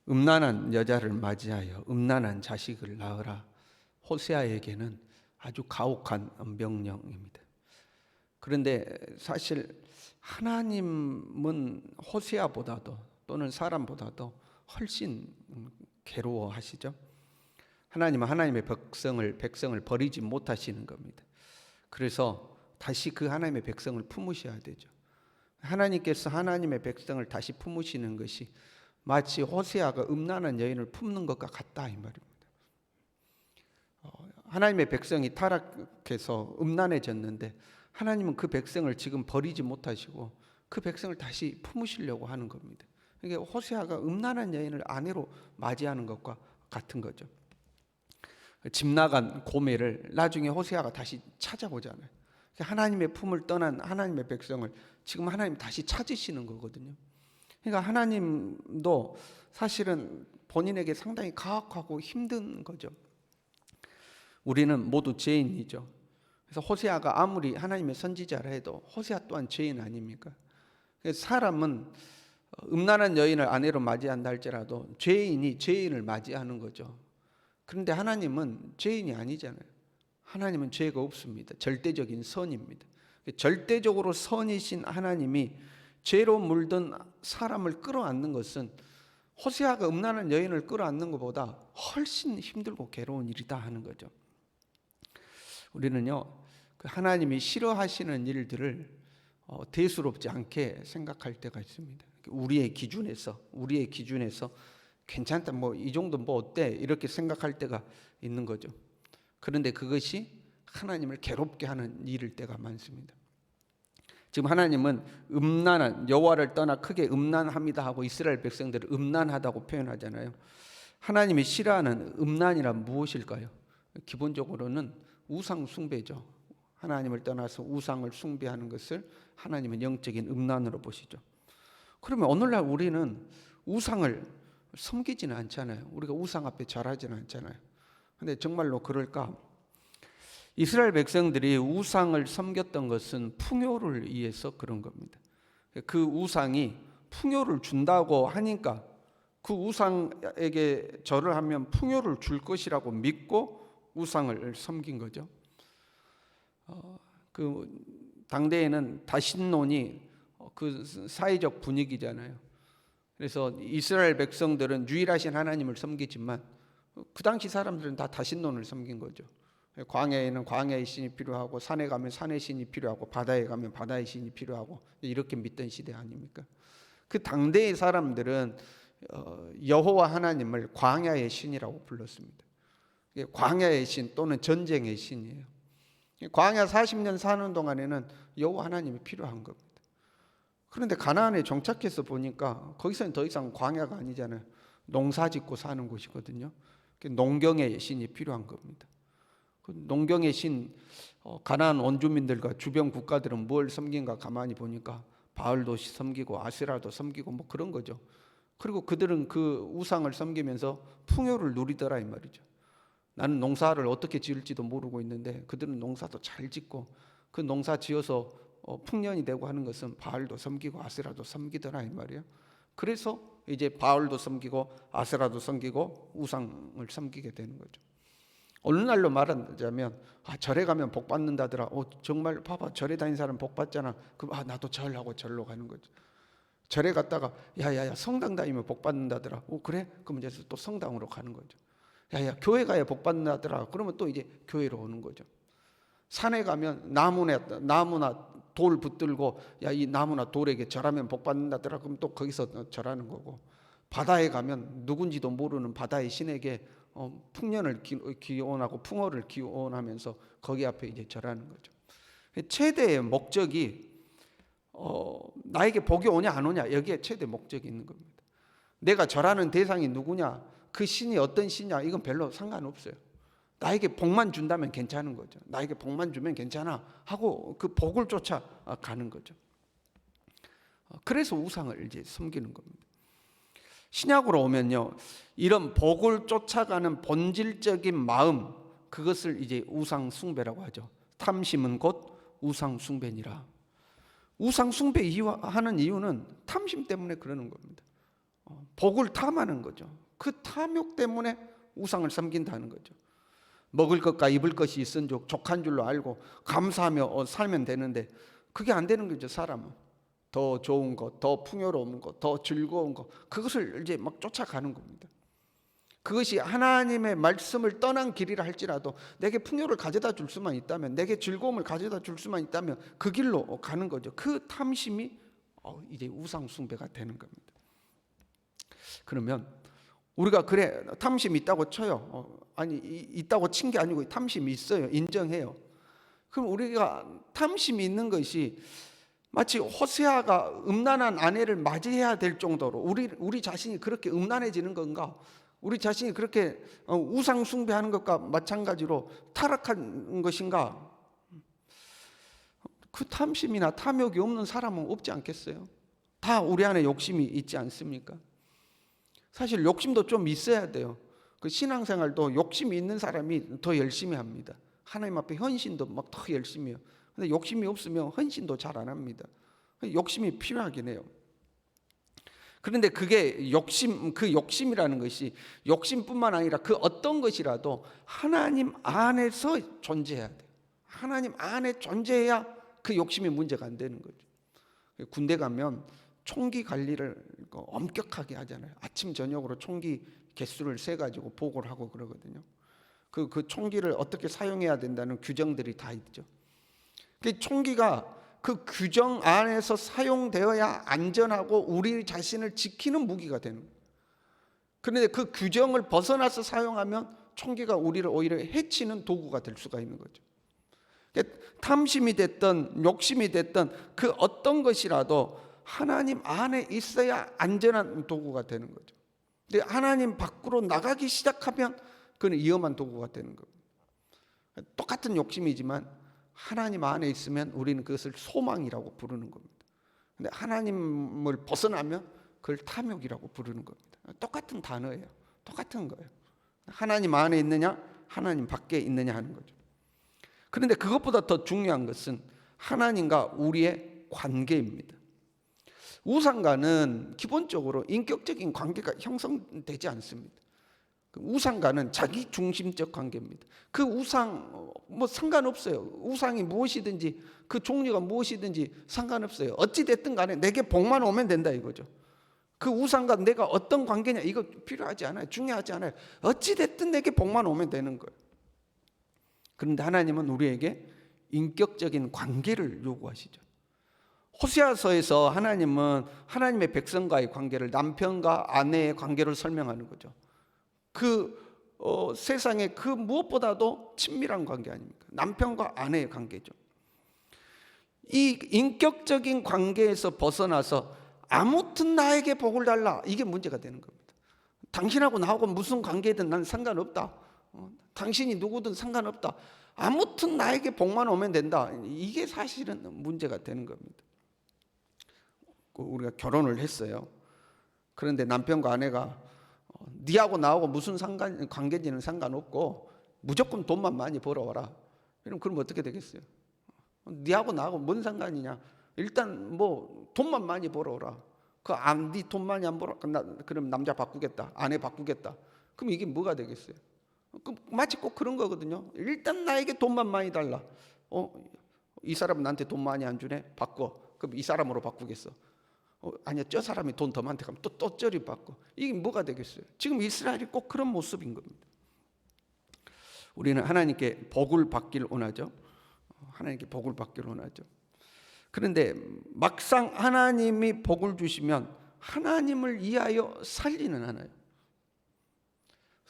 음란한 여자를 맞이하여 음란한 자식을 낳으라. 호세아에게는 아주 가혹한 명령입니다. 그런데 사실 하나님은 호세아보다도 또는 사람보다도 훨씬 괴로워하시죠. 하나님은 하나님의 백성을 버리지 못하시는 겁니다. 그래서 다시 그 하나님의 백성을 품으셔야 되죠. 하나님께서 하나님의 백성을 다시 품으시는 것이 마치 호세아가 음란한 여인을 품는 것과 같다 이 말입니다. 하나님의 백성이 타락해서 음란해졌는데 하나님은 그 백성을 지금 버리지 못하시고 그 백성을 다시 품으시려고 하는 겁니다. 이게 호세아가 음란한 여인을 아내로 맞이하는 것과 같은 거죠. 집 나간 고멜을 나중에 호세아가 다시 찾아오잖아요. 하나님의 품을 떠난 하나님의 백성을 지금 하나님 다시 찾으시는 거거든요. 그러니까 하나님도 사실은 본인에게 상당히 가혹하고 힘든 거죠. 우리는 모두 죄인이죠. 그래서 호세아가 아무리 하나님의 선지자라 해도 호세아 또한 죄인 아닙니까? 사람은 음란한 여인을 아내로 맞이한다 할지라도 죄인이 죄인을 맞이하는 거죠. 그런데 하나님은 죄인이 아니잖아요. 하나님은 죄가 없습니다. 절대적인 선입니다. 절대적으로 선이신 하나님이 죄로 물든 사람을 끌어안는 것은 호세아가 음란한 여인을 끌어안는 것보다 훨씬 힘들고 괴로운 일이다 하는 거죠. 우리는요, 하나님이 싫어하시는 일들을 대수롭지 않게 생각할 때가 있습니다. 우리의 기준에서 괜찮다, 뭐 이 정도 뭐 어때 이렇게 생각할 때가 있는 거죠. 그런데 그것이 하나님을 괴롭게 하는 일일 때가 많습니다. 지금 하나님은 음란한 여호와를 떠나 크게 음란합니다 하고 이스라엘 백성들을 음란하다고 표현하잖아요. 하나님이 싫어하는 음란이란 무엇일까요? 기본적으로는 우상 숭배죠. 하나님을 떠나서 우상을 숭배하는 것을 하나님은 영적인 음란으로 보시죠. 그러면 오늘날 우리는 우상을 섬기지는 않잖아요. 우리가 우상 앞에 절하지는 않잖아요. 근데 정말로 그럴까? 이스라엘 백성들이 우상을 섬겼던 것은 풍요를 위해서 그런 겁니다. 그 우상이 풍요를 준다고 하니까 그 우상에게 절을 하면 풍요를 줄 것이라고 믿고 우상을 섬긴 거죠. 그 당대에는 다신론이 그 사회적 분위기잖아요. 그래서 이스라엘 백성들은 유일하신 하나님을 섬기지만 그 당시 사람들은 다 다신론을 섬긴 거죠. 광야에는 광야의 신이 필요하고 산에 가면 산의 신이 필요하고 바다에 가면 바다의 신이 필요하고 이렇게 믿던 시대 아닙니까? 그 당대의 사람들은 여호와 하나님을 광야의 신이라고 불렀습니다. 광야의 신 또는 전쟁의 신이에요. 광야 40년 사는 동안에는 여호와 하나님이 필요한 겁니다. 그런데 가나안에 정착해서 보니까 거기서는 더 이상 광야가 아니잖아요. 농사 짓고 사는 곳이거든요. 농경의 신이 필요한 겁니다. 그 농경의 신, 가나안 원주민들과 주변 국가들은 뭘 섬긴가 가만히 보니까 바알도 섬기고 아세라도 섬기고 뭐 그런 거죠. 그리고 그들은 그 우상을 섬기면서 풍요를 누리더라 이 말이죠. 나는 농사를 어떻게 지을지도 모르고 있는데 그들은 농사도 잘 짓고 그 농사 지어서 풍년이 되고 하는 것은 바알도 섬기고 아세라도 섬기더라 이 말이에요. 그래서 이제 바알도 섬기고 아세라도 섬기고 우상을 섬기게 되는 거죠. 오늘날로 말하자면 절에 가면 복 받는다더라. 정말 봐봐, 절에 다니는 사람 복 받잖아. 그럼 나도 절하고 절로 가는 거죠. 절에 갔다가 야야야 성당 다니면 복 받는다더라. 그래? 그럼 이제 또 성당으로 가는 거죠. 야야 교회 가야 복 받는다더라. 그러면 또 이제 교회로 오는 거죠. 산에 가면 나무나 돌 붙들고 야 이 나무나 돌에게 절하면 복 받는다더라. 그럼 또 거기서 절하는 거고, 바다에 가면 누군지도 모르는 바다의 신에게 풍년을 기원하고 풍어를 기원하면서 거기 앞에 이제 절하는 거죠. 최대의 목적이 나에게 복이 오냐 안 오냐, 여기에 최대 목적이 있는 겁니다. 내가 절하는 대상이 누구냐, 그 신이 어떤 신이냐, 이건 별로 상관없어요. 나에게 복만 준다면 괜찮은 거죠. 나에게 복만 주면 괜찮아 하고 그 복을 쫓아가는 거죠. 그래서 우상을 이제 섬기는 겁니다. 신약으로 오면요, 이런 복을 쫓아가는 본질적인 마음, 그것을 이제 우상 숭배라고 하죠. 탐심은 곧 우상 숭배니라. 우상 숭배 하는 이유는 탐심 때문에 그러는 겁니다. 복을 탐하는 거죠. 그 탐욕 때문에 우상을 섬긴다는 거죠. 먹을 것과 입을 것이 있은즉 족한 줄로 알고 감사하며 살면 되는데 그게 안 되는 거죠. 사람은 더 좋은 것, 더 풍요로운 것, 더 즐거운 것, 그것을 이제 막 쫓아가는 겁니다. 그것이 하나님의 말씀을 떠난 길이라 할지라도 내게 풍요를 가져다 줄 수만 있다면, 내게 즐거움을 가져다 줄 수만 있다면 그 길로 가는 거죠. 그 탐심이 이제 우상 숭배가 되는 겁니다. 그러면 우리가 그래 탐심이 있다고 쳐요. 아니 있다고 친 게 아니고 탐심이 있어요. 인정해요. 그럼 우리가 탐심이 있는 것이 마치 호세아가 음란한 아내를 맞이해야 될 정도로 우리 자신이 그렇게 음란해지는 건가? 우리 자신이 그렇게 우상 숭배하는 것과 마찬가지로 타락한 것인가? 그 탐심이나 탐욕이 없는 사람은 없지 않겠어요? 다 우리 안에 욕심이 있지 않습니까? 사실 욕심도 좀 있어야 돼요. 그 신앙생활도 욕심이 있는 사람이 더 열심히 합니다. 하나님 앞에 헌신도 막 더 열심히 해요. 근데 욕심이 없으면 헌신도 잘 안 합니다. 욕심이 필요하긴 해요. 그런데 그게 그 욕심이라는 것이 욕심뿐만 아니라 그 어떤 것이라도 하나님 안에서 존재해야 돼요. 하나님 안에 존재해야 그 욕심이 문제가 안 되는 거죠. 군대 가면 총기 관리를 엄격하게 하잖아요. 아침 저녁으로 총기 개수를 세 가지고 보고를 하고 그러거든요. 그 총기를 어떻게 사용해야 된다는 규정들이 다 있죠. 그 총기가 그 규정 안에서 사용되어야 안전하고 우리 자신을 지키는 무기가 되는 거예요. 그런데 그 규정을 벗어나서 사용하면 총기가 우리를 오히려 해치는 도구가 될 수가 있는 거죠. 탐심이 됐든 욕심이 됐든 그 어떤 것이라도 하나님 안에 있어야 안전한 도구가 되는 거죠. 근데 하나님 밖으로 나가기 시작하면 그는 위험한 도구가 되는 겁니다. 똑같은 욕심이지만 하나님 안에 있으면 우리는 그것을 소망이라고 부르는 겁니다. 근데 하나님을 벗어나면 그걸 탐욕이라고 부르는 겁니다. 똑같은 단어예요. 똑같은 거예요. 하나님 안에 있느냐, 하나님 밖에 있느냐 하는 거죠. 그런데 그것보다 더 중요한 것은 하나님과 우리의 관계입니다. 우상과는 기본적으로 인격적인 관계가 형성되지 않습니다. 우상과는 자기 중심적 관계입니다. 그 우상 상관없어요. 우상이 무엇이든지 그 종류가 무엇이든지 상관없어요. 어찌 됐든 간에 내게 복만 오면 된다 이거죠. 그 우상과 내가 어떤 관계냐 이거 필요하지 않아요. 중요하지 않아요. 어찌 됐든 내게 복만 오면 되는 거예요. 그런데 하나님은 우리에게 인격적인 관계를 요구하시죠. 호세아서에서 하나님은 하나님의 백성과의 관계를 남편과 아내의 관계를 설명하는 거죠. 세상에 그 무엇보다도 친밀한 관계 아닙니까? 남편과 아내의 관계죠. 이 인격적인 관계에서 벗어나서 아무튼 나에게 복을 달라 이게 문제가 되는 겁니다. 당신하고 나하고 무슨 관계든 난 상관없다. 당신이 누구든 상관없다. 아무튼 나에게 복만 오면 된다. 이게 사실은 문제가 되는 겁니다. 우리가 결혼을 했어요. 그런데 남편과 아내가 니하고 나하고 무슨 관계인지는 상관없고 무조건 돈만 많이 벌어와라. 그럼 어떻게 되겠어요? 니하고 나하고 뭔 상관이냐? 일단 뭐 돈만 많이 벌어오라. 니 돈 많이 안 벌어? 그럼 남자 바꾸겠다. 아내 바꾸겠다. 그럼 이게 뭐가 되겠어요? 마치 꼭 그런 거거든요. 일단 나에게 돈만 많이 달라. 이 사람은 나한테 돈 많이 안 주네. 바꿔. 그럼 이 사람으로 바꾸겠어. 아니야, 저 사람이 돈 더 많대 가면 또 저리 바꿔. 이게 뭐가 되겠어요? 지금 이스라엘이 꼭 그런 모습인 겁니다. 우리는 하나님께 복을 받기를 원하죠. 하나님께 복을 받기를 원하죠. 그런데 막상 하나님이 복을 주시면 하나님을 위하여 살리는 하나예요.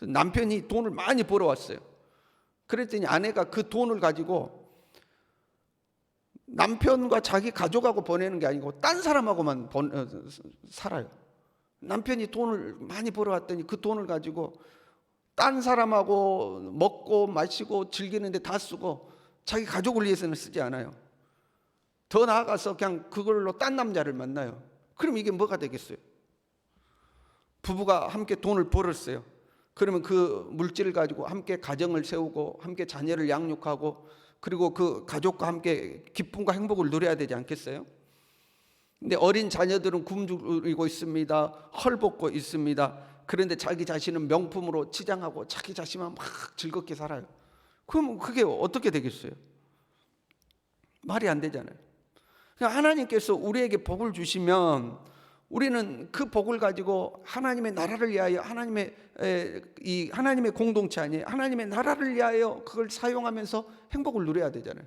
남편이 돈을 많이 벌어왔어요. 그랬더니 아내가 그 돈을 가지고 남편과 자기 가족하고 보내는 게 아니고 딴 사람하고만 살아요. 남편이 돈을 많이 벌어왔더니 그 돈을 가지고 딴 사람하고 먹고 마시고 즐기는데 다 쓰고 자기 가족을 위해서는 쓰지 않아요. 더 나아가서 그냥 그걸로 딴 남자를 만나요. 그럼 이게 뭐가 되겠어요? 부부가 함께 돈을 벌었어요. 그러면 그 물질을 가지고 함께 가정을 세우고 함께 자녀를 양육하고 그리고 그 가족과 함께 기쁨과 행복을 누려야 되지 않겠어요? 근데 어린 자녀들은 굶주리고 있습니다. 헐벗고 있습니다. 그런데 자기 자신은 명품으로 치장하고 자기 자신만 막 즐겁게 살아요. 그럼 그게 어떻게 되겠어요? 말이 안 되잖아요. 하나님께서 우리에게 복을 주시면 우리는 그 복을 가지고 하나님의 나라를 위하여, 하나님의 공동체 아니에요, 하나님의 나라를 위하여 그걸 사용하면서 행복을 누려야 되잖아요.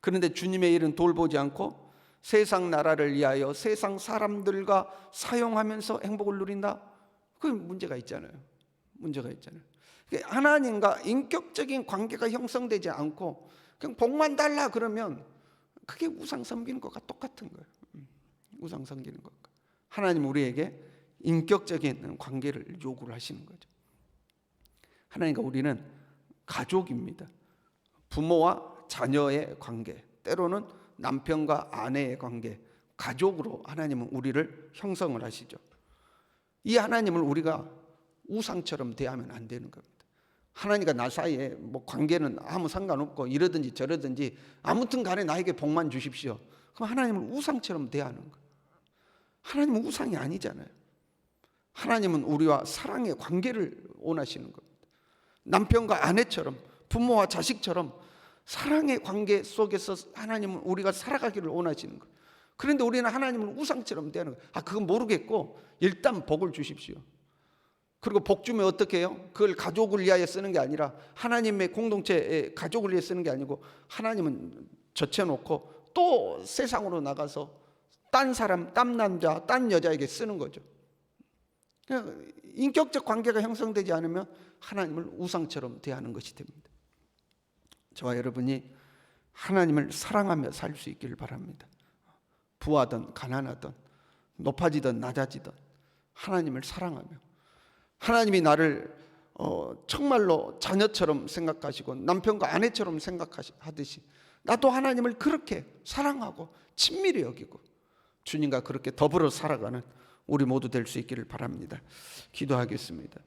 그런데 주님의 일은 돌보지 않고 세상 나라를 위하여 세상 사람들과 사용하면서 행복을 누린다? 그 문제가 있잖아요. 문제가 있잖아요. 하나님과 인격적인 관계가 형성되지 않고 그냥 복만 달라 그러면 그게 우상 섬기는 것과 똑같은 거예요. 우상 섬기는 것과. 하나님 우리에게 인격적인 관계를 요구를 하시는 거죠. 하나님과 우리는 가족입니다. 부모와 자녀의 관계, 때로는 남편과 아내의 관계, 가족으로 하나님은 우리를 형성을 하시죠. 이 하나님을 우리가 우상처럼 대하면 안 되는 겁니다. 하나님과 나 사이에 뭐 관계는 아무 상관없고 이러든지 저러든지 아무튼 간에 나에게 복만 주십시오. 그럼 하나님을 우상처럼 대하는 거예요. 하나님은 우상이 아니잖아요. 하나님은 우리와 사랑의 관계를 원하시는 겁니다. 남편과 아내처럼, 부모와 자식처럼 사랑의 관계 속에서 하나님은 우리가 살아가기를 원하시는 거예요. 그런데 우리는 하나님을 우상처럼 대하는 거예요. 그건 모르겠고 일단 복을 주십시오. 그리고 복 주면 어떻게 해요? 그걸 가족을 위하여 쓰는 게 아니라 하나님의 공동체의 가족을 위해 쓰는 게 아니고 하나님은 젖혀놓고 또 세상으로 나가서 딴 사람, 딴 남자, 딴 여자에게 쓰는 거죠. 인격적 관계가 형성되지 않으면 하나님을 우상처럼 대하는 것이 됩니다. 저와 여러분이 하나님을 사랑하며 살 수 있기를 바랍니다. 부하든 가난하든 높아지든 낮아지든 하나님을 사랑하며, 하나님이 나를 정말로 자녀처럼 생각하시고 남편과 아내처럼 생각하듯이 나도 하나님을 그렇게 사랑하고 친밀히 여기고 주님과 그렇게 더불어 살아가는 우리 모두 될 수 있기를 바랍니다. 기도하겠습니다.